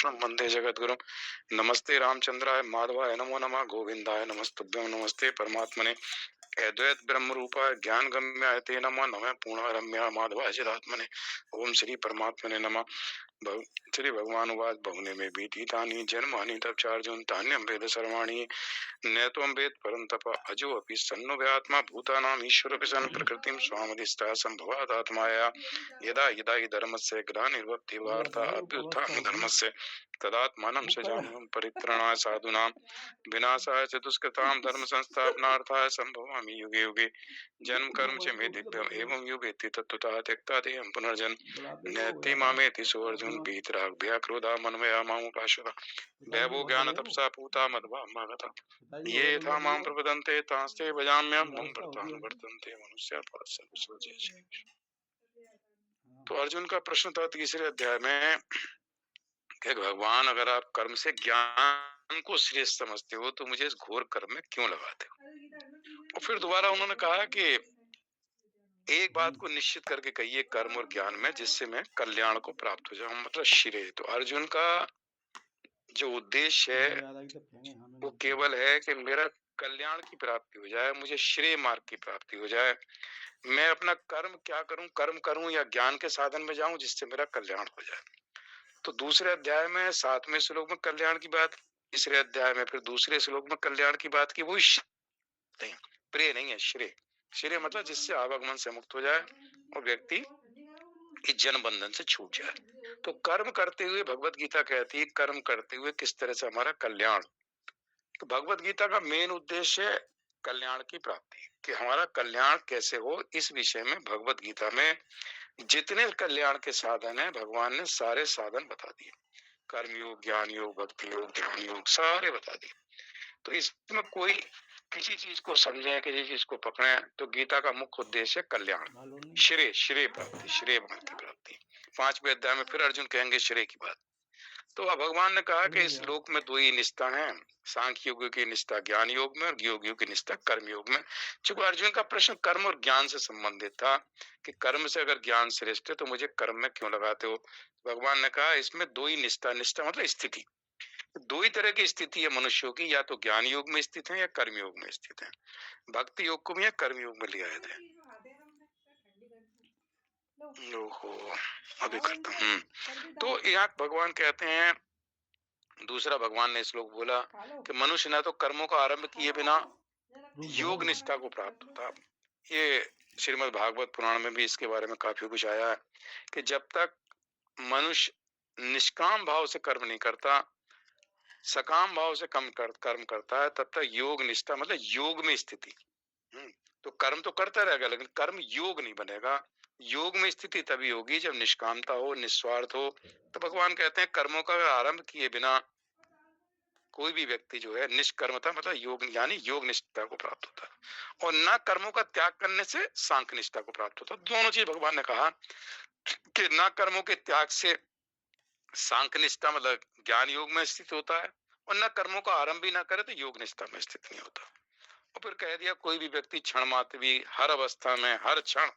कृष्णं वंदे जगद्गुरुं। नमस्ते रामचंद्राय माधवाय नमो नमः, गोविंदाय नमस्तुभ्यं, नमस्ते परमात्मने अद्वैत ब्रह्म रूपाय ज्ञान गम्याय ते नमः, नमः पूर्णरम्याय माधवाय चिदात्मने। ओम श्री परमात्मने नमः। श्री भगवान उवाच बहुने में बीतीतानि जन्मानि तब चार्जुन तान्यं वेद सर्वाणि नैत्वं वेद परं तप अजो अपि सन्नुव्यात्मा भूतानां ईश्वरोऽपि सन् प्रकृतिं स्वामधिष्ठा सम्भवात् आत्माया यदा यदा हि धर्मस्य ग्लानिर्भवति वार्ता अभ्युत्थानं धर्मस्य तदात्मानं सृजाम्यहं परित्राणाय साधूनां विनाशाय च दुष्कृतां धर्म संस्थापनार्थाय संभवामि युगे युगे। जन्म कर्म च मे दिव्यम् एवं यो वेत्ति तत्त्वतः त्यक्ता देहं पुनर्जन्म नैति मामेति सोऽर्जुन भीतराग्भ्या क्रोधा मनमया मामुपाश्रिता वैभव ज्ञान तपसा पूता मध्वा मागता ये यथा मां प्रपदन्ते तांस्ते भजाम्यहं मम वर्तन्ते मनुष्या पार्थ। तो अर्जुन का प्रश्न था तीसरे अध्याय में कि भगवान अगर आप कर्म से ज्ञान को श्रेष्ठ समझते हो तो मुझे इस घोर कर्म में क्यों लगाते हो। और फिर दोबारा उन्होंने कहा कि एक बात को निश्चित करके कहिए कर्म और ज्ञान में जिससे मैं कल्याण को प्राप्त हो जाऊं, मतलब श्रेय। तो अर्जुन का जो उद्देश्य है वो केवल है कि मेरा कल्याण की प्राप्ति हो जाए, मुझे श्रेय मार्ग की प्राप्ति हो जाए। मैं अपना कर्म क्या करूं, कर्म करूं या ज्ञान के साधन में जाऊं जिससे मेरा कल्याण हो जाए। तो दूसरे अध्याय में 7वें श्लोक में कल्याण की बात, तीसरे अध्याय में फिर दूसरे श्लोक में कल्याण की बात की। वो प्रिय नहीं है, श्रेय। श्रेय मतलब जिससे आवागमन से मुक्त हो जाए और व्यक्ति इस जन्म बंधन से छूट जाए। तो कर्म करते हुए भगवत गीता कहती है कर्म करते हुए किस तरह से हमारा कल्याण। तो भगवत गीता का मेन उद्देश्य है कल्याण की प्राप्ति, कि हमारा कल्याण कैसे हो। इस विषय में भगवत गीता में जितने कल्याण के साधन है भगवान ने सारे साधन बता दिए। कर्म योग, ज्ञान योग, भक्ति योग, ध्यान योग सारे बता दिए। तो इसमें कोई किसी चीज को समझे, किसी चीज को पकड़े, तो गीता का मुख्य उद्देश्य है कल्याण, श्रेय, श्रेय प्राप्ति, श्रेय मार्ग की प्राप्ति। 5वें अध्याय में फिर अर्जुन कहेंगे श्रेय की बात। तो अब भगवान ने कहा कि इस लोक में दो ही निष्ठा है, सांख्य योग की निष्ठा ज्ञान योग में और योग की निष्ठा कर्म योग में। चूंकि अर्जुन का प्रश्न कर्म और ज्ञान से संबंधित था कि कर्म से अगर ज्ञान श्रेष्ठ है तो मुझे कर्म में क्यों लगाते हो। भगवान ने कहा इसमें दो ही निष्ठा, निष्ठा मतलब स्थिति, दो ही तरह की स्थिति है मनुष्यों की, या तो ज्ञान योग में स्थित है या कर्म योग में स्थित है। भक्ति योग को भी या कर्म योग में लिया है। ओहो, अभी करता हूँ। तो यहाँ भगवान कहते हैं, दूसरा भगवान ने श्लोक बोला कि मनुष्य न तो कर्मों का आरंभ किए बिना योग निष्ठा को प्राप्त होता। ये श्रीमद् भागवत पुराण में भी इसके बारे में काफी कुछ आया है कि जब तक मनुष्य निष्काम भाव से कर्म नहीं करता, सकाम भाव से कर्म करता है, तब तक योग निष्ठा मतलब योग में स्थिति। तो कर्म तो करता रहेगा लेकिन कर्म योग नहीं बनेगा। योग में स्थिति तभी होगी जब निष्कामता हो, निस्वार्थ हो। तो भगवान कहते हैं कर्मों का आरंभ किए बिना कोई भी व्यक्ति जो है निष्कर्मता मतलब योग यानी योग निष्ठा को प्राप्त होता है, और न कर्मों का त्याग करने से सांख्य निष्ठा को प्राप्त होता है। दोनों चीज भगवान ने कहा कि न कर्मों के त्याग से सांख्य निष्ठा मतलब ज्ञान योग में स्थित होता है, और न कर्मों का आरंभ भी न करे तो योग निष्ठा में स्थित नहीं होता। और फिर कह दिया कोई भी व्यक्ति क्षण मात्र भी हर अवस्था में हर क्षण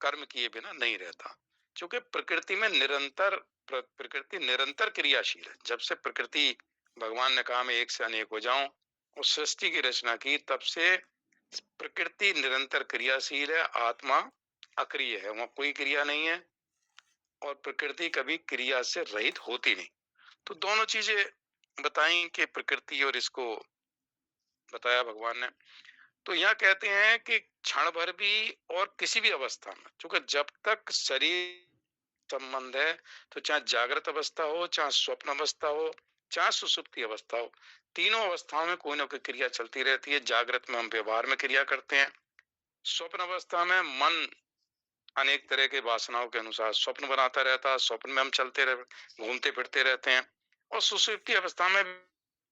कर्म किए बिना नहीं रहता, क्योंकि प्रकृति निरंतर क्रियाशील है। जब से प्रकृति भगवान ने कहा मैं एक से अनेक हो जाऊं और सृष्टि की रचना की, तब से प्रकृति निरंतर क्रियाशील है, आत्मा अक्रिय है, वहां कोई क्रिया नहीं है, और प्रकृति कभी क्रिया से रहित होती नहीं। तो दोनों चीजें बताई कि प्रकृति और इसको बताया भगवान ने। तो यहाँ कहते हैं कि क्षण भर भी और किसी भी अवस्था में, क्योंकि जब तक शरीर संबंध है, तो चाहे जागृत अवस्था हो, चाहे स्वप्न अवस्था हो, चाहे सुसुप्ति अवस्था हो, तीनों अवस्थाओं में कोई ना कोई क्रिया चलती रहती है। जागृत में हम व्यवहार में क्रिया करते हैं, स्वप्न अवस्था में मन अनेक तरह के वासनाओं के अनुसार स्वप्न बनाता रहता है, स्वप्न में हम चलते रह घूमते फिरते रहते हैं। और सुसुप्ति अवस्था में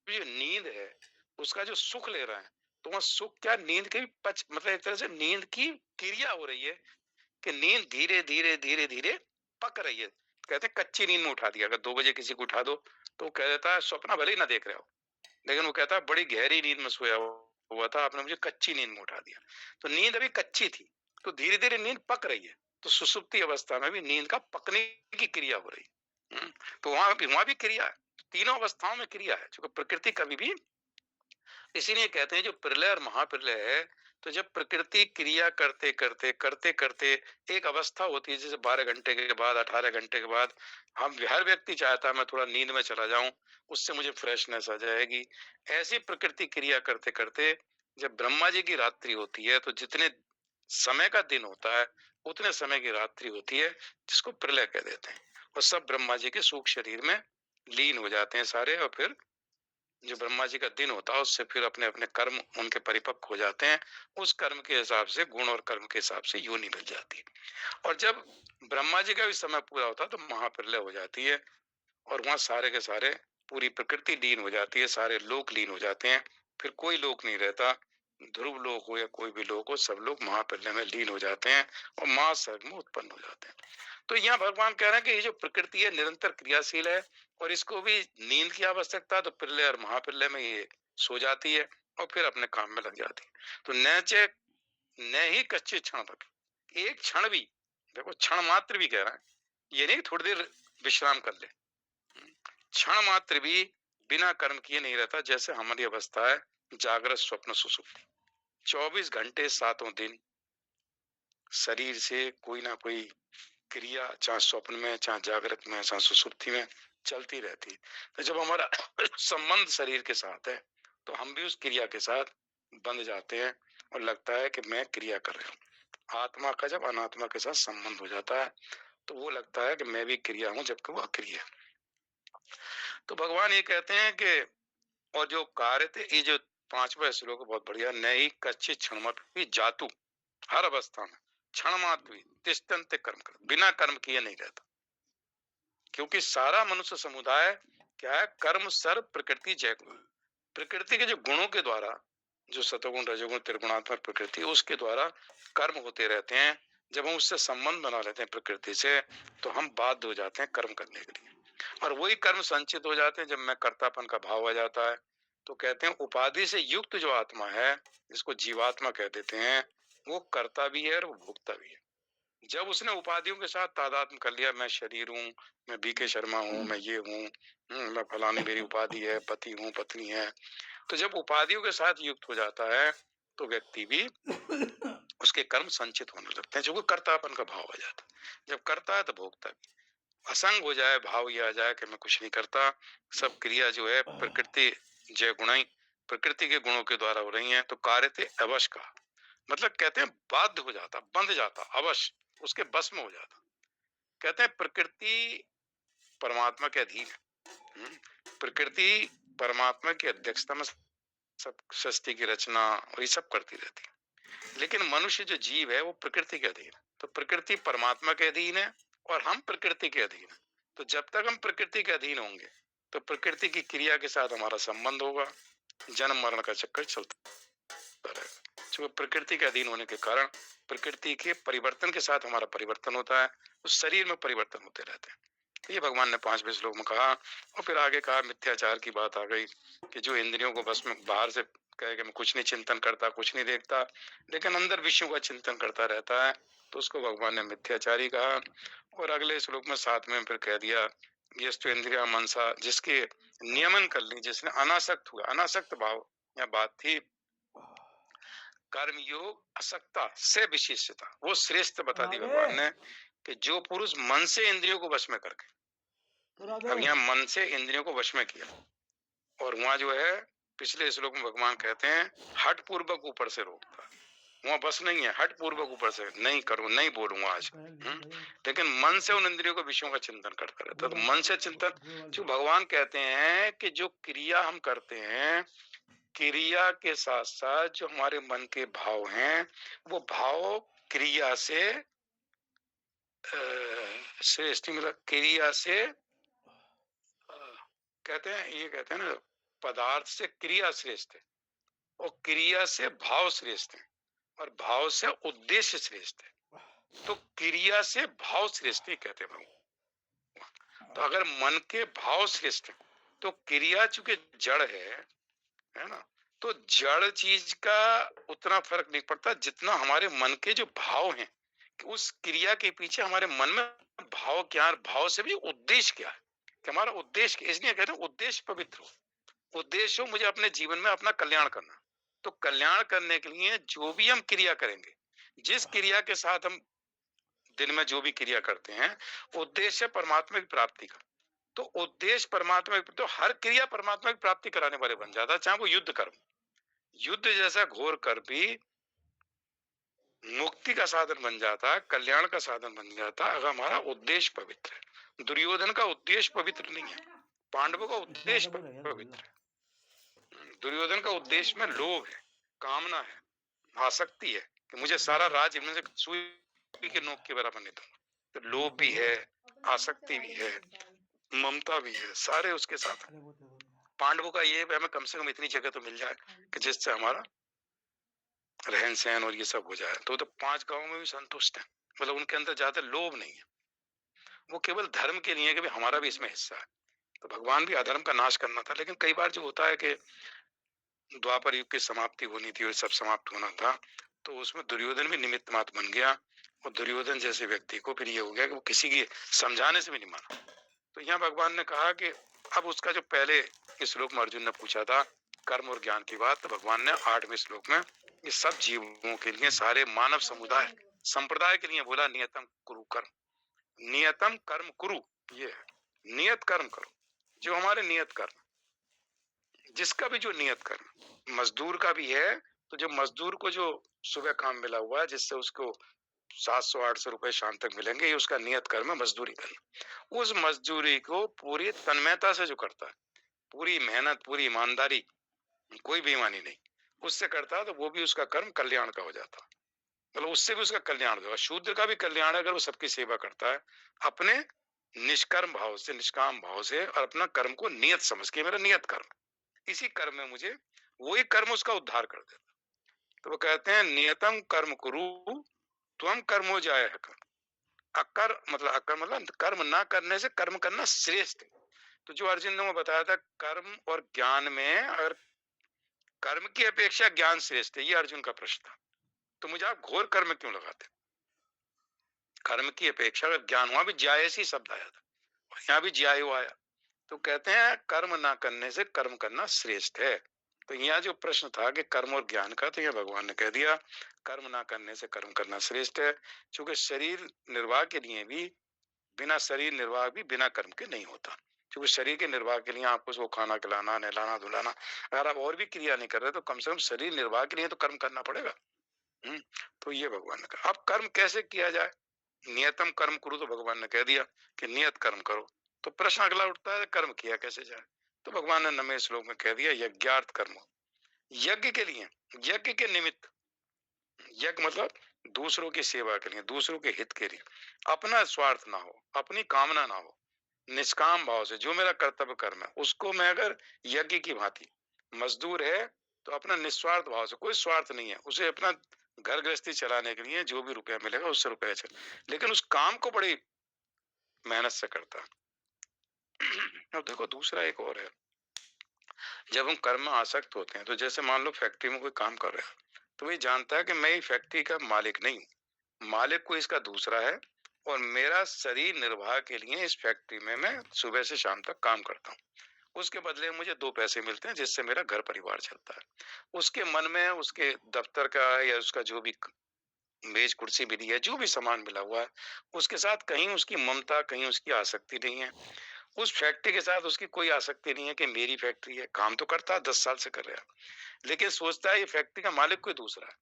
जो नींद है उसका जो सुख ले रहे हैं, तो वह सुख क्या नींद के मतलब एक तरह से नींद की क्रिया हो रही है कि नींद धीरे धीरे धीरे धीरे पक रही है। कहते हैं कच्ची नींद में उठा दिया, अगर 2 बजे किसी को उठा दो तो वो कह देता है स्वप्न भले ही ना देख रहे हो, लेकिन वो कहता है बड़ी गहरी नींद में सोया हुआ था, आपने मुझे कच्ची नींद में उठा दिया। तो नींद अभी कच्ची थी, तो धीरे धीरे नींद पक रही है। तो सुषुप्ति अवस्था में भी नींद का पकने की क्रिया हो रही। तो वहां भी क्रिया है, तीनों अवस्थाओं में क्रिया है, क्योंकि प्रकृति कभी भी, इसीलिए कहते हैं जो प्रलय और महाप्रलय है, तो जब प्रकृति क्रिया करते करते करते करते एक अवस्था होती है, जैसे 12 घंटे के बाद, 18 घंटे के बाद हम, हर व्यक्ति चाहता है मैं थोड़ा नींद में चला जाऊं, उससे मुझे फ्रेशनेस आ जाएगी। ऐसी प्रकृति क्रिया करते करते जब ब्रह्मा जी की रात्रि होती है, तो जितने समय का दिन होता है उतने समय की रात्रि होती है, जिसको प्रलय कह देते हैं। और सब ब्रह्मा जी के सूक्ष्म शरीर में लीन हो जाते हैं सारे, और फिर जो ब्रह्मा जी का दिन होता है उससे फिर अपने अपने कर्म उनके परिपक्व हो जाते हैं। उस कर्म के हिसाब से, गुण और कर्म के हिसाब से योनि मिल जाती है। और जब ब्रह्मा जी का भी समय पूरा होता है तो महाप्रलय हो जाती है, और वहां सारे के सारे, पूरी प्रकृति लीन हो जाती है, सारे लोक लीन हो जाते हैं, फिर कोई लोक नहीं रहता। ध्रुव लोक हो या कोई भी लोक हो, सब लोग महाप्रलय में लीन हो जाते हैं और महासर्ग में उत्पन्न हो जाते हैं। तो यहाँ भगवान कह रहे हैं कि ये जो प्रकृति है निरंतर क्रियाशील है, और इसको भी नींद की आवश्यकता है, तो प्रलय और महाप्रलय में ये सो जाती है और फिर अपने काम में लग जाती है। तो नैचे न ही कच्चे क्षण तक, एक क्षण भी, देखो क्षण मात्र भी कह रहा है, ये नहीं थोड़ी देर विश्राम कर ले, क्षण मात्र भी बिना कर्म किए नहीं रहता। जैसे हमारी अवस्था है जागृत स्वप्न सुसुप्ति, 24 घंटे 7 दिन शरीर से कोई ना कोई क्रिया, चाहे स्वप्न में, चाहे जागृत में, चाहे सुसुप्ति में, चलती रहती है। तो जब हमारा संबंध शरीर के साथ है, तो हम भी उस क्रिया के साथ बंध जाते हैं और लगता है कि मैं क्रिया कर रहा हूँ। आत्मा का जब अनात्मा के साथ संबंध हो जाता है, तो वो लगता है कि मैं भी क्रिया हूँ, जबकि वो अक्रिया है। तो भगवान ये कहते हैं कि, और जो कार्य थे, ये जो 5वां श्लोक बहुत बढ़िया, नई कच्चे क्षण भी जातु, हर अवस्था में क्षण मात्र भी तिष्ठन्ते कर्म कर, बिना कर्म किए नहीं रहता। क्योंकि सारा मनुष्य समुदाय क्या है, कर्म सर्व प्रकृति जय गुण, प्रकृति के जो गुणों के द्वारा, जो सतोगुण रजोगुण त्रिगुणात्मक प्रकृति, उसके द्वारा कर्म होते रहते हैं। जब हम उससे संबंध बना लेते हैं प्रकृति से, तो हम बाध्य हो जाते हैं कर्म करने के लिए, और वही कर्म संचित हो जाते हैं जब मैं कर्तापन का भाव आ जाता है। तो कहते हैं उपाधि से युक्त जो आत्मा है, जिसको जीवात्मा कह देते हैं, वो कर्ता भी है और वो भोक्ता भी है। जब उसने उपाधियों के साथ तादात्म कर लिया, मैं शरीर हूँ, मैं बीके शर्मा हूँ, मैं ये हूँ, मैं फलानी मेरी उपाधि है, पति हूँ, पत्नी है, तो जब उपाधियों के साथ युक्त हो जाता है, तो व्यक्ति भी उसके कर्म संचित होने लगते हैं, जो कर्तापन का भाव आ जाता है। जब करता है तो भोगता भी। असंग हो जाए, भाव ये आ जाए कि मैं कुछ नहीं करता, सब क्रिया जो है प्रकृति जय गुणाई, प्रकृति के गुणों के द्वारा हो रही है, तो कार्य थे अवश्य का, मतलब कहते हैं बाध्य हो जाता, बंध जाता, अवश्य उसके बस में हो जाता। कहते हैं प्रकृति परमात्मा के अधीन है। प्रकृति परमात्मा की अध्यक्षता में सब सृष्टि की रचना और ये सब करती रहती है, लेकिन मनुष्य जो जीव है वो प्रकृति के अधीन है। तो प्रकृति परमात्मा के अधीन है और हम प्रकृति के अधीन है। तो जब तक हम प्रकृति के अधीन होंगे, तो प्रकृति की क्रिया के साथ हमारा संबंध होगा, जन्म मरण का चक्कर चलता रहेगा। जो प्रकृति के अधीन होने के कारण प्रकृति के परिवर्तन के साथ हमारा परिवर्तन होता है, उस शरीर में परिवर्तन होते रहते हैं। तो ये भगवान ने 5वें श्लोक में कहा। और फिर आगे कहा, मिथ्याचार की बात आ गई कि जो इंद्रियों को बस में, बाहर से कहे कि मैं कुछ नहीं चिंतन करता, कुछ नहीं देखता, लेकिन अंदर विषयों का चिंतन करता रहता है, तो उसको भगवान ने मिथ्याचारी कहा। और अगले श्लोक में 7वें में फिर कह दिया, यस्तु इंद्रिया मनसा, जिसके नियमन कर ली, जिसने अनासक्त हुआ, अनासक्त भाव या बात थी, कर्म योग असक्ता से विशेषता, वो श्रेष्ठ बता दी भगवान ने, कि जो पुरुष मन से इंद्रियों को वश में करके, अब यहाँ मन से इंद्रियों को वश में किया, और वहां जो है पिछले श्लोक में भगवान कहते हैं हट पूर्वक ऊपर से रोकता, वहां बस नहीं है, हट पूर्वक ऊपर से नहीं करूं, नहीं बोलूंगा आज, लेकिन मन से उन इंद्रियों के विषयों का चिंतन करता रहता है। तो मन से चिंतन, जो भगवान कहते हैं कि जो क्रिया हम करते हैं, क्रिया के साथ साथ जो हमारे मन के भाव हैं, वो भाव क्रिया से श्रेष्ठ, मतलब क्रिया से कहते हैं, ये कहते हैं ना, पदार्थ से क्रिया श्रेष्ठ है, और क्रिया से भाव श्रेष्ठ है, और भाव से उद्देश्य श्रेष्ठ है। तो क्रिया से भाव श्रेष्ठ कहते हैं भगवान। तो अगर मन के भाव श्रेष्ठ है, तो क्रिया चूंकि जड़ है ना, तो जड़ चीज का उतना फर्क नहीं पड़ता जितना हमारे मन के जो भाव हैं, उस क्रिया के पीछे हमारे मन में भाव क्या, भाव से भी उद्देश्य क्या है, कि हमारा उद्देश्य, इसलिए कहते हैं उद्देश्य पवित्र हो। उद्देश्य हो मुझे अपने जीवन में अपना कल्याण करना। तो कल्याण करने के लिए जो भी हम क्रिया करेंगे, जिस क्रिया के साथ हम दिन में जो भी क्रिया करते हैं, उद्देश्य परमात्मा की प्राप्ति का। तो उद्देश्य परमात्मा की, तो हर क्रिया परमात्मा की प्राप्ति कराने वाले बन जाता है, चाहे वो युद्ध कर्म, युद्ध जैसा घोर कर भी मुक्ति का साधन बन जाता है, कल्याण का साधन बन जाता है, अगर हमारा उद्देश्य पवित्र है। दुर्योधन का उद्देश्य पवित्र नहीं है, पांडवों का उद्देश्य पवित्र है। दुर्योधन का उद्देश्य में लोभ है, कामना है, आसक्ति है कि मुझे सारा राज्य इनमें से सुई के नोक के बराबर नहीं दूंगा। तो लोभ भी है, आसक्ति भी है, ममता भी है, सारे उसके साथ। पांडवों का ये हमें कम से कम इतनी जगह तो मिल जाए कि जिससे हमारा रहन सहन और ये सब हो जाए। तो 5 गांव में भी संतुष्ट है, मतलब उनके अंदर ज्यादा लोभ नहीं है, वो केवल धर्म के लिए कि भाई हमारा भी इसमें हिस्सा है। तो भगवान भी अधर्म का नाश करना था, लेकिन कई बार जो होता है कि द्वापर युग की समाप्ति होनी थी और सब समाप्त होना था, तो उसमें दुर्योधन भी निमित्त मात्र बन गया, और दुर्योधन जैसे व्यक्ति को फिर ये हो गया कि वो किसी की समझाने से भी नहीं माना। तो यहाँ भगवान ने कहा कि अब उसका जो पहले इस श्लोक में अर्जुन ने पूछा था कर्म और ज्ञान की बात, तो भगवान ने 8वें श्लोक में ये सब जीवों के लिए, सारे मानव समुदाय संप्रदाय के लिए बोला, नियतम कुरु कर्म, नियतम कर्म कुरु, ये है नियत कर्म करो, जो हमारे नियत कर्म, जिसका भी जो नियत कर्म, मजदूर का भी है, तो जो मजदूर को जो सुबह काम मिला हुआ है जिससे उसको 700-800 रुपए शाम तक मिलेंगे, ये उसका नियत कर्म है, मजदूरी करना। उस मजदूरी को पूरी तन्मयता से जो करता है, पूरी मेहनत, पूरी ईमानदारी, कोई बेईमानी नहीं, उससे करता है, तो वो भी उसका कर्म कल्याण का हो जाता है, मतलब उससे भी उसका कल्याण होगा। शूद्र का भी कल्याण है अगर वो सबकी सेवा करता है अपने निष्कर्म भाव से, निष्काम भाव से, और अपना कर्म को नियत समझ के, मेरा नियत कर्म, इसी कर्म में मुझे वही कर्म उसका उद्धार कर देता। तो वो कहते हैं नियतम कर्म कुरु त्वम कर्मो जाय अकर, मतलब अकर मतलब कर्म ना करने से कर्म करना श्रेष्ठ है। तो जो अर्जुन ने वो बताया था कर्म और ज्ञान में, अगर कर्म की अपेक्षा ज्ञान श्रेष्ठ है, ये अर्जुन का प्रश्न था। तो मुझे आप घोर कर्म क्यों लगाते, कर्म की अपेक्षा अगर ज्ञान, वहां भी ज्यायसी शब्द आया था और यहाँ भी ज्यायो आया। तो कहते हैं कर्म ना करने से कर्म करना श्रेष्ठ है। तो यहाँ जो प्रश्न था कि कर्म और ज्ञान का, तो यह भगवान ने कह दिया कर्म ना करने से कर्म करना श्रेष्ठ है, क्योंकि शरीर निर्वाह के लिए भी, बिना शरीर निर्वाह भी बिना कर्म के नहीं होता। क्योंकि शरीर के निर्वाह के लिए आपको उसको खाना खिलाना, नहलाना धुलाना, अगर आप और भी क्रिया नहीं कर रहे तो कम से कम शरीर निर्वाह के लिए तो कर्म करना पड़ेगा। तो ये भगवान ने कहा। अब कर्म कैसे किया जाए, नियतम कर्म करो, तो भगवान ने कह दिया कि नियत कर्म करो। तो प्रश्न अगला उठता है कर्म किया कैसे जाए, तो भगवान ने 9वें श्लोक में कह दिया यज्ञार्थ कर्म, यज्ञ के लिए, यज्ञ के निमित्त, यज्ञ मतलब दूसरों की सेवा के लिए, दूसरों के हित के लिए, अपना स्वार्थ ना हो, अपनी कामना ना हो, निष्काम भाव से जो मेरा कर्तव्य कर्म है उसको मैं अगर यज्ञ की भांति, मजदूर है तो अपना निस्वार्थ भाव से, कोई स्वार्थ नहीं है उसे, अपना घर गृहस्थी चलाने के लिए जो भी रुपया मिलेगा उससे रुपया चल, लेकिन उस काम को बड़ी मेहनत से करता है। अब देखो दूसरा एक और है, जब हम कर्म में आसक्त होते हैं, तो जैसे मान लो फैक्ट्री में कोई काम कर रहा है, तो वही जानता है कि मैं ही फैक्ट्री का मालिक नहीं हूँ, मालिक कोई इसका दूसरा है, और मेरा शरीर निर्वाह के लिए इस फैक्ट्री में मैं सुबह से शाम तक काम करता हूँ, उसके बदले में मुझे 2 पैसे मिलते हैं जिससे मेरा घर परिवार चलता है। उसके मन में उसके दफ्तर का या उसका जो भी मेज कुर्सी मिली है, जो भी सामान मिला हुआ है, उसके साथ कहीं उसकी ममता, कहीं उसकी आसक्ति नहीं है। उस फैक्ट्री के साथ उसकी कोई आसक्ति नहीं है कि मेरी फैक्ट्री है, काम तो करता है 10 साल से कर रहा है, लेकिन सोचता है ये फैक्ट्री का मालिक कोई दूसरा है,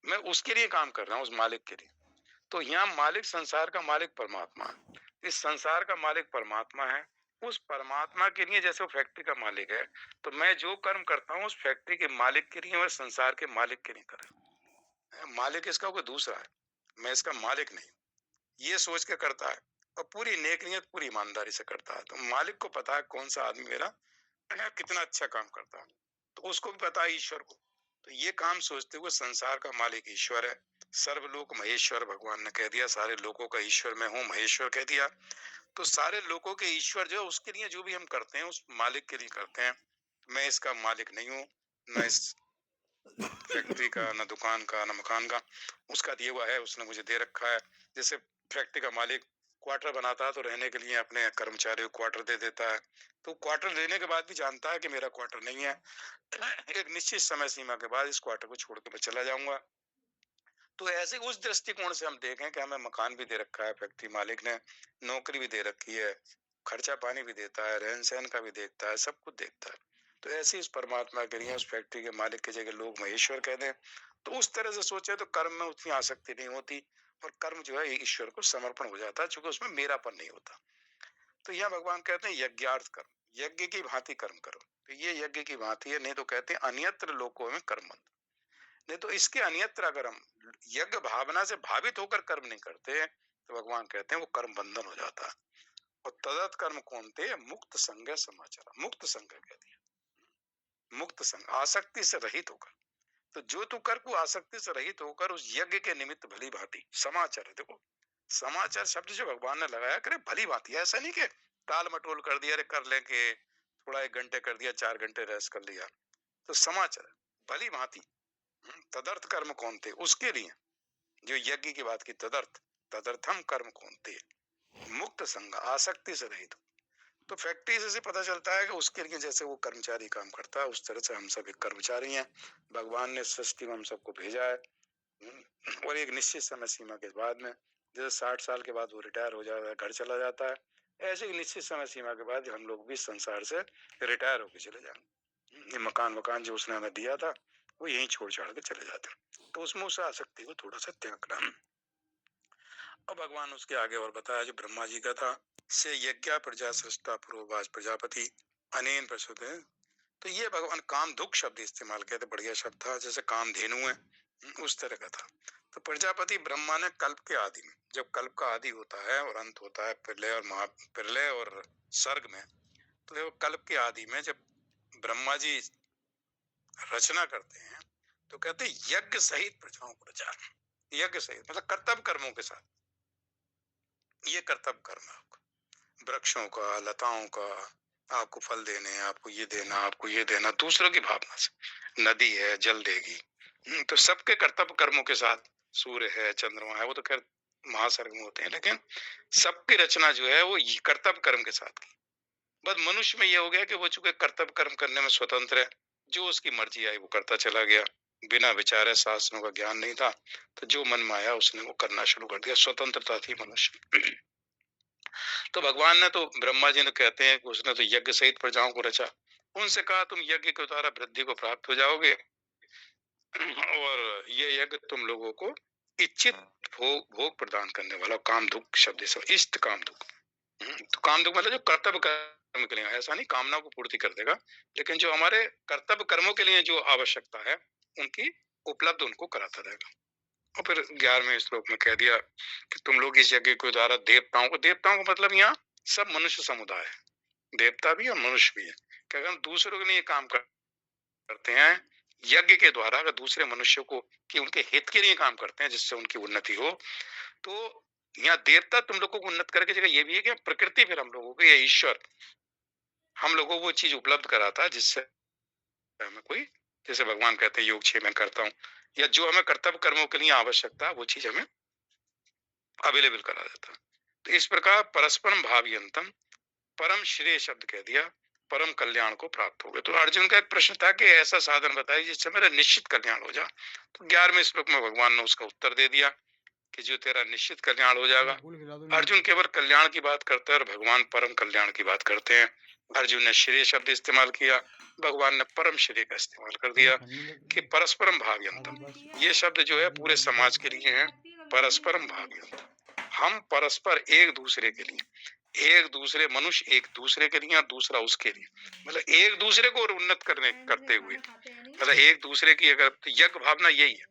मैं उसके लिए काम कर रहा हूँ, उस मालिक के लिए। तो यहाँ मालिक, संसार का मालिक परमात्मा है, इस संसार का मालिक परमात्मा है, उस परमात्मा के लिए जैसे वो फैक्ट्री का मालिक है, तो मैं जो कर्म करता हूँ उस फैक्ट्री के मालिक के लिए और संसार के मालिक के लिए कर रहा हूँ। मालिक इसका कोई दूसरा है, मैं इसका मालिक नहीं, ये सोच के करता है, और पूरी नेक नियत, पूरी ईमानदारी से करता है। तो मालिक को पता है कौन सा आदमी मेरा कितना अच्छा काम करता है, तो उसको भी पता है ईश्वर को। तो ये काम सोचते हुए संसार का मालिक ईश्वर है, सर्वलोक महेश्वर भगवान ने कह दिया, सारे लोगों का ईश्वर मैं हूँ, महेश्वर कह दिया। तो सारे लोगों के ईश्वर जो, उसके लिए जो भी हम करते हैं उस मालिक के लिए करते हैं। मैं इसका मालिक नहीं हूँ, मैं इस फैक्ट्री का, ना दुकान का, ना मकान का। उसका दिया हुआ है, उसने मुझे दे रखा है। जैसे फैक्ट्री का मालिक क्वार्टर बनाता है तो रहने के लिए अपने कर्मचारियों को क्वार्टर दे देता है, तो क्वार्टर देने के बाद भी जानता है कि मेरा क्वार्टर नहीं है, एक निश्चित समय सीमा के बाद इस क्वार्टर को छोड़ के मैं चला जाऊंगा। तो ऐसे उस दृष्टिकोण से हम देखें कि हमें मकान भी दे रखा है फैक्ट्री मालिक ने, नौकरी भी दे रखी है, खर्चा पानी भी देता है, रहन सहन का भी देखता है, सब कुछ देखता है। तो ऐसे इस परमात्मा के लिए उस फैक्ट्री के मालिक की जगह लोग महेश्वर कह दें, तो उस तरह से सोचे तो कर्म में उतनी आसक्ति नहीं होती, और कर्म जो है ईश्वर को समर्पण हो जाता है, क्योंकि उसमें मेरापन नहीं होता। तो यह भगवान कहते हैं यज्ञार्थ कर्म, यज्ञ की भांति कर्म करो। तो ये यज्ञ की भांति है, नहीं तो कहते हैं अन्यत्र लोकों में कर्म। नहीं तो इसके अन्यत्र अगर हम यज्ञ भावना से भावित होकर कर्म नहीं करते तो भगवान कहते हैं वो कर्म बंधन हो जाता है। और तदत कर्म कौनते मुक्त संग समाचार, मुक्त संग कह दिया, मुक्त संग आसक्ति से रहित होकर। तो जो तू कर को आसक्ति से रहित होकर उस यज्ञ के निमित्त भली भांति समाचार है। देखो समाचार शब्द जो भगवान ने लगाया, करे भली भांति, ऐसा नहीं कि टाल मटोल कर दिया, अरे कर लेंगे थोड़ा 1 घंटे कर दिया, 4 घंटे रेस्ट कर लिया। तो समाचार भली भांति। तदर्थ कर्म कौन थे, उसके लिए जो यज्ञ की बात की, तदर्थ तदर्थम कर्म कौन थे, मुक्त संग आसक्ति से रहित। तो फैक्ट्री से पता चलता है कि उसके लिए जैसे वो कर्मचारी काम करता है उस तरह से हम सब एक कर्मचारी हैं। भगवान ने सृष्टि में हम सबको भेजा है, और एक निश्चित समय सीमा के बाद में, जैसे 60 साल के बाद वो रिटायर हो जाता है, घर चला जाता है, ऐसे ही निश्चित समय सीमा के बाद हम लोग भी संसार से रिटायर होकर चले जाएंगे। ये मकान वकान जो उसने हमें दिया था वो यहीं छोड़ छाड़ के चले जाते हैं। तो उसमें उस आसक्ति को थोड़ा सा त्यागना। और भगवान उसके आगे और बताया जो ब्रह्मा जी का था, से यज्ञ प्रजा सृष्टा पूर्ववाज प्रजापति अनेन प्रसूत। तो ये भगवान काम दुख शब्द इस्तेमाल किया, तो बढ़िया शब्द था, जैसे काम धेनु है उस तरह का था। तो प्रजापति ब्रह्मा ने कल्प के आदि में, जब कल्प का आदि होता है और अंत होता है प्रलय और प्रलय और सर्ग में, तो देखो कल्प के आदि में जब ब्रह्मा जी रचना करते हैं तो कहते हैं यज्ञ सहित प्रजाओं को रचा। यज्ञ सहित मतलब कर्तव्य कर्मों के साथ, ये कर्तव्य कर्म है वृक्षों का, लताओं का, आपको फल देने, आपको ये देना, आपको ये देना, दूसरों की भावना से। नदी है जल देगी, तो सबके कर्तव्य कर्मों के साथ। सूर्य है, चंद्रमा है, वो तो खैर महासर्ग में होते हैं, लेकिन सबकी रचना जो है वो कर्तव्य कर्म के साथ की। बस मनुष्य में ये हो गया कि वो चूंकि कर्तव्य कर्म करने में स्वतंत्र है, जो उसकी मर्जी आई वो करता चला गया, बिना विचारे, शास्त्रों का ज्ञान नहीं था, तो जो मन में आया उसने वो करना शुरू कर दिया, स्वतंत्रता थी मनुष्य। तो भगवान ने तो ब्रह्मा जी ने कहते हैं कि उसने तो यज्ञ सहित प्रजाओं को रचा, उनसे कहा तुम यज्ञ के द्वारा वृद्धि को प्राप्त हो जाओगे, और ये यज्ञ तुम लोगों को इच्छित भोग प्रदान करने वाला, काम दुख शब्द से इष्ट काम दुख। तो काम दुख मतलब जो कर्तव्य कर्म के लिए, ऐसा नहीं कामना को पूर्ति कर देगा, लेकिन जो हमारे कर्तव्य कर्मों के लिए जो आवश्यकता है उनकी उपलब्ध उनको कराता रहेगा। और फिर 11वें श्लोक में कह दिया कि तुम लोग इस यज्ञ के द्वारा देवताओं को मतलब यहाँ सब मनुष्य समुदाय है, देवता भी और मनुष्य भी है, कि अगर हम दूसरों के लिए काम करते हैं यज्ञ के द्वारा, अगर दूसरे मनुष्यों को कि उनके हित के लिए काम करते हैं जिससे उनकी उन्नति हो, तो यहाँ देवता तुम लोगों को उन्नत करके जगह ये भी है कि प्रकृति फिर हम लोगों को, ये ईश्वर हम लोगों को वो चीज उपलब्ध कराता है जिससे हमें कोई, जैसे भगवान कहते हैं योग 6 मैं करता हूँ, या जो हमें कर्तव्य कर्मों के लिए आवश्यकता है वो चीज हमें अवेलेबल करा देता है। तो इस प्रकार परस्परम भावयंतम, परम श्रेय शब्द कह दिया, परम कल्याण को प्राप्त हो गए। तो अर्जुन का एक प्रश्न था कि ऐसा साधन बताइए जिससे मेरा निश्चित कल्याण हो जाए। तो 11वें श्लोक में भगवान ने उसका उत्तर दे दिया कि जो तेरा निश्चित कल्याण हो जाएगा। अर्जुन केवल कल्याण की बात करता है और भगवान परम कल्याण की बात करते हैं। अर्जुन ने श्रेय शब्द इस्तेमाल किया, भगवान ने परम श्रेय का इस्तेमाल कर दिया कि परस्परम भावयंतम। ये शब्द जो है पूरे समाज के लिए है, परस्परम भावयंतम, हम परस्पर एक दूसरे के लिए, एक दूसरे मनुष्य एक दूसरे के लिए और दूसरा उसके लिए, मतलब एक दूसरे को उन्नत करते हुए, मतलब एक दूसरे की अगर यज्ञ भावना यही है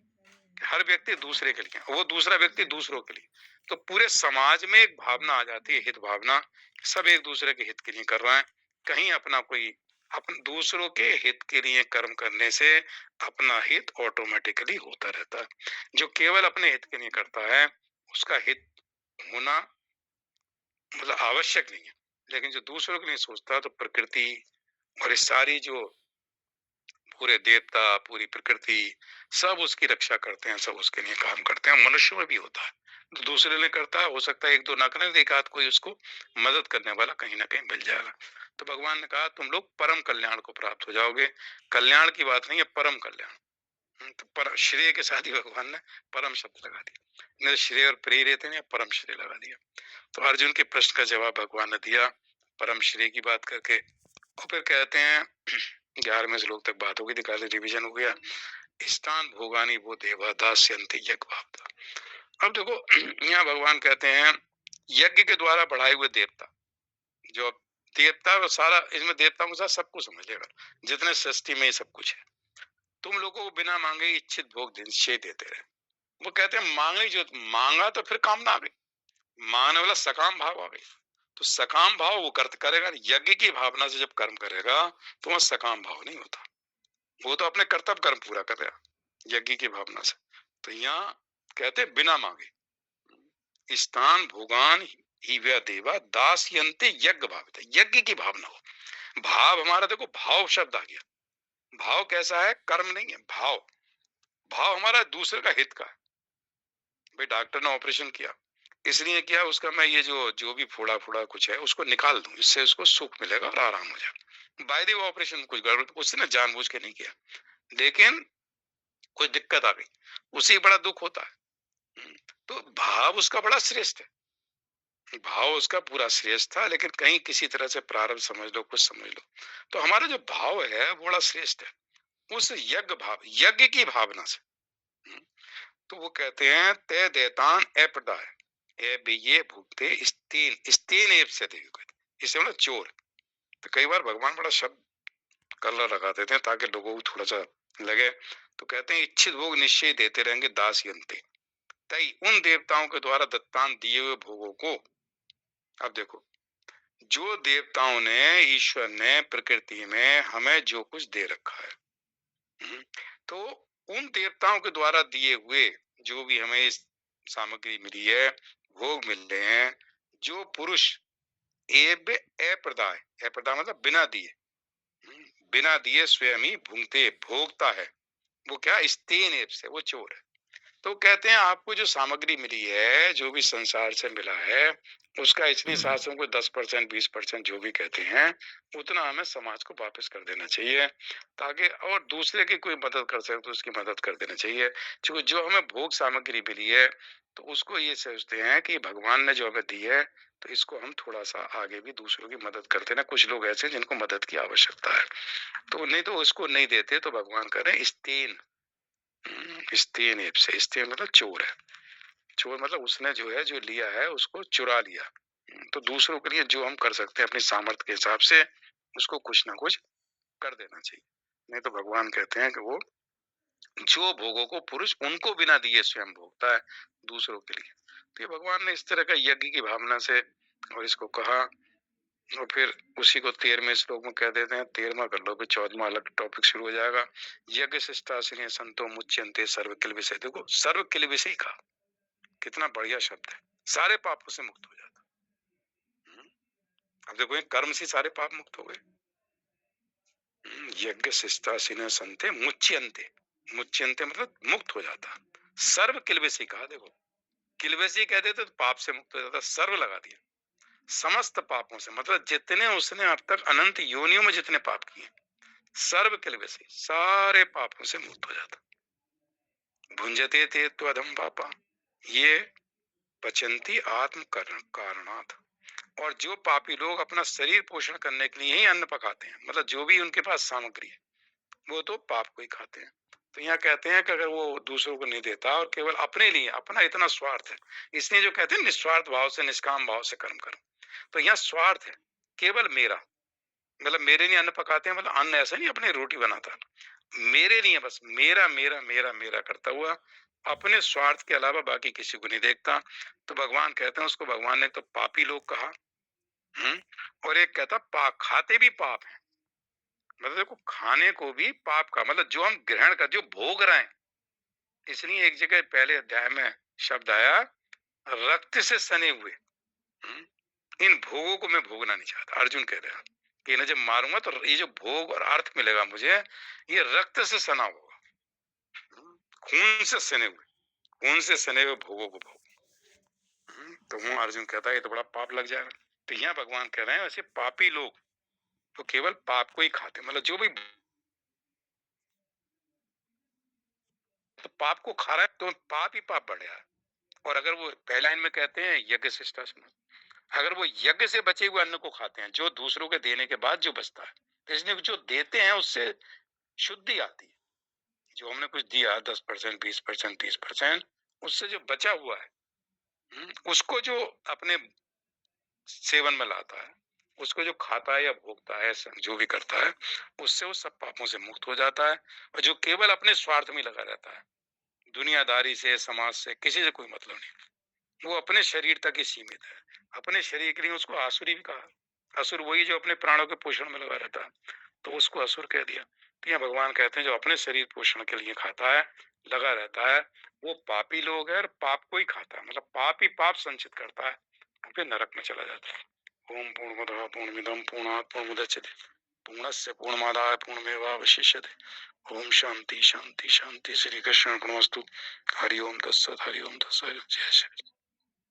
कि हर व्यक्ति दूसरे के लिए, वो दूसरा व्यक्ति दूसरों के लिए, तो पूरे समाज में एक भावना आ जाती है, हित भावना, सब एक दूसरे के हित के लिए कर रहा है। कहीं अपना कोई, अपन दूसरों के हित के लिए कर्म करने से अपना हित ऑटोमेटिकली होता रहता है। जो केवल अपने हित के लिए करता है उसका हित होना मतलब आवश्यक नहीं है, लेकिन जो दूसरों के लिए सोचता है तो प्रकृति और ये सारी जो पूरे देवता, पूरी प्रकृति सब उसकी रक्षा करते हैं, सब उसके लिए काम करते हैं। मनुष्य में भी होता है, तो दूसरे लिए करता है, हो सकता है एक दो ना करें, एक आध कोई उसको मदद करने वाला कहीं ना कहीं मिल जाएगा। तो भगवान ने कहा तुम लोग परम कल्याण को प्राप्त हो जाओगे। कल्याण की बात नहीं है, परम कल्याण। तो पर श्रेय के साथ ही भगवान ने परम शब्द लगा दिया, नहीं श्रेय और प्रिय रहते हैं, परम श्रेय लगा दिया। तो अर्जुन के प्रश्न का जवाब भगवान ने दिया परम श्रेय की बात करके। और फिर कहते हैं 11वें श्लोक तक बात होगी, दिखा रिविजन हो गया। स्थान भोगानी वो देवा दास्यन्ति यज्ञ भावता। अब देखो यहाँ भगवान कहते हैं यज्ञ के द्वारा बढ़ाए हुए देवता, जो देवता वो सारा, इसमें देवता के साथ सब कुछ समझ लेगा, जितने सृष्टि में सब कुछ है, तुम लोगों को बिना मांगे इच्छित भोग निश्चय देते रहे। वो कहते हैं मांगे, जो मांगा तो फिर कामना आ गई, मांगने वाला सकाम भाव आ गई। तो सकाम भाव वो करेगा, यज्ञ की भावना से जब कर्म करेगा तो वह सकाम भाव नहीं होता, वो तो अपने कर्तव्य कर्म पूरा कर रहा यज्ञ की भावना से। तो यहाँ कहते बिना मांगे स्थान भोगान ही व्या देवा दास यंते यज्ञ भाव, यज्ञ की भावना हो। भाव हमारा देखो, भाव शब्द आ गया, भाव कैसा है, कर्म नहीं है, भाव। भाव हमारा दूसरे का हित का है। भाई डॉक्टर ने ऑपरेशन किया, इसलिए किया उसका मैं ये जो भी फोड़ा फोड़ा कुछ है उसको निकाल दूं, इससे उसको सुख मिलेगा और आराम हो जाएगा। बाय द वे ऑपरेशन कुछ गड़बड़ उसने जानबूझ के नहीं किया, लेकिन कोई दिक्कत आ गई, उसे बड़ा दुख होता है। तो भाव उसका बड़ा श्रेष्ठ है, भाव उसका पूरा श्रेष्ठ था, लेकिन कहीं किसी तरह से प्रारंभ समझ लो, कुछ समझ लो, तो हमारा जो भाव है वो बड़ा श्रेष्ठ है उस यज्ञ भाव, यज्ञ की भावना से। तो वो कहते हैं ते देतान एपदाय ए ये भूखते स्तीन स्तीन एप से थे, इसे मतलब चोर। तो कई बार भगवान बड़ा शब्द कलर लगा देते हैं ताकि लोगों को थोड़ा सा लगे। तो कहते हैं इच्छित भोग निश्चय देते रहेंगे दास यंते, तई उन देवताओं के द्वारा दत्तान दिए हुए भोगों को। अब देखो, जो देवताओं ने, ईश्वर ने प्रकृति में हमें जो कुछ दे रखा है, तो उन देवताओं के द्वारा दिए हुए जो भी हमें इस सामग्री मिली है, भोग मिल रहे हैं, जो पुरुष अप्रदाय, अप्रदाय मतलब बिना दिए, बिना दिए स्वयं ही भूंगते भोगता है, वो क्या स्तेन एप से, वो चोर है। तो कहते हैं आपको जो सामग्री मिली है, जो भी संसार से मिला है, उसका इतनी शास्त्रों को 10% 20% जो भी कहते हैं, उतना हमें समाज को वापस कर देना चाहिए, ताकि और दूसरे की कोई मदद कर सके तो उसकी मदद कर देना चाहिए। क्योंकि जो हमें भोग सामग्री मिली है, तो उसको ये सोचते हैं कि भगवान ने जो हमें दी है, तो इसको हम थोड़ा सा आगे भी दूसरों की मदद करते ना। कुछ लोग ऐसे जिनको मदद की आवश्यकता है, तो नहीं तो उसको नहीं देते। तो भगवान कह रहे हैं स्तेन, स्तेन एप से, स्तेन मतलब चोर है, चोर मतलब उसने जो है जो लिया है उसको चुरा लिया। तो दूसरों के लिए जो हम कर सकते हैं अपनी सामर्थ्य के हिसाब से, उसको कुछ ना कुछ कर देना चाहिए। नहीं तो भगवान कहते हैं कि वो जो भोगों को पुरुष उनको बिना दिए स्वयं भोगता है दूसरों के लिए। तो ये भगवान ने इस तरह का यज्ञ की भावना से और इसको कहा। और फिर उसी को 13वें श्लोक में कह देते हैं, 13वां कर लो, फिर 14वां अलग टॉपिक शुरू हो जाएगा। यज्ञ शिष्टासीन संतो मुच्यन्ते सर्व किल विषय। देखो सर्व किल विषय का कितना बढ़िया शब्द है, सारे पापों से मुक्त हो जाता। अब देखो कर्म से सारे पाप मुक्त हो गए। यज्ञ शिष्टासीन संते मुच्यन्ते, मुच्यन्ते मतलब मुक्त हो जाता। सर्व किलवेसी कहा, देखो किलवेसी कहते तो पाप से मुक्त हो जाता, सर्व लगा दिया, समस्त पापों से, मतलब जितने उसने अब तक अनंत योनियों में जितने पाप किए, सर्व किलवेसी सारे पापों से मुक्त हो जाता। भुंजते ते त्वधम पापा ये पचंती आत्म कारणात्। और जो पापी लोग अपना शरीर पोषण करने के लिए ही अन्न पकाते हैं, मतलब जो भी उनके पास सामग्री है, वो तो पाप को ही खाते हैं। तो यहाँ कहते हैं कि अगर वो दूसरों को नहीं देता और केवल अपने लिए, अपना इतना स्वार्थ है, इसलिए जो कहते हैं निस्वार्थ भाव से निष्काम भाव से कर्म करो। तो यहाँ स्वार्थ है, केवल मेरा, मतलब मेरे लिए अन्न पकाते हैं, मतलब अन्न ऐसा नहीं अपनी रोटी बनाता, मेरे लिए बस मेरा मेरा मेरा मेरा करता हुआ, अपने स्वार्थ के अलावा बाकी किसी को नहीं देखता। तो भगवान कहते हैं उसको, भगवान ने तो पापी लोग कहा। और एक कहता पाप, खाते भी पाप है, मतलब देखो खाने को भी पाप का मतलब जो हम ग्रहण कर, जो भोग रहे हैं। इसलिए एक जगह पहले अध्याय में शब्द आया रक्त से सने हुए, इन भोगों को मैं भोगना नहीं चाहता, अर्जुन कह रहा। कि इन्हें जब मारूंगा तो ये जो भोग और अर्थ मिलेगा मुझे, ये रक्त से सना होगा, खून से सने हुए, खून से सने हुए भोगों को भोग। तो वहां अर्जुन कहता है ये तो बड़ा पाप लग जाएगा। तो यहाँ भगवान कह रहे हैं वैसे पापी लोग तो केवल पाप को ही खाते, मतलब जो भी तो पाप को खा रहा है तो पाप ही पाप बढ़ रहा है। और अगर वो पहला इनमें कहते हैं यज्ञ शिष्टा, अगर वो यज्ञ से बचे हुए अन्न को खाते हैं, जो दूसरों के देने के बाद जो बचता है, तो इसलिए जो देते हैं उससे शुद्धि आती है। जो हमने कुछ दिया 10%, 20%, 30%, उससे जो बचा हुआ है, उसको जो अपने सेवन में लाता है, उसको जो खाता है या भोगता है, जो भी करता है, उससे वो सब पापों से मुक्त हो जाता है। और जो केवल अपने स्वार्थ में लगा रहता है, दुनियादारी से, समाज से किसी से कोई मतलब नहीं, वो अपने शरीर तक ही सीमित है। अपने शरीर के लिए उसको आसुरी भी कहा। असुर वही जो अपने प्राणों के पोषण में लगा रहता है, तो उसको असुर कह दिया। तो यहाँ भगवान कहते हैं जो अपने शरीर पोषण के लिए खाता है, लगा रहता है, वो पापी लोग है और पाप को ही खाता है, मतलब पाप ही पाप संचित करता है, फिर नरक में चला जाता है। ओम पूर्णमदः पूर्णमिदं पूर्णात् पूर्णमुदच्यते पूर्णस्य पूर्णमादाय पूर्णमेवावशिष्यते। ओम शांति शांति शांति। श्री कृष्ण अर्पणमस्तु। हरि ओम तत्सत। हरि ओम तत्सत। जय श्री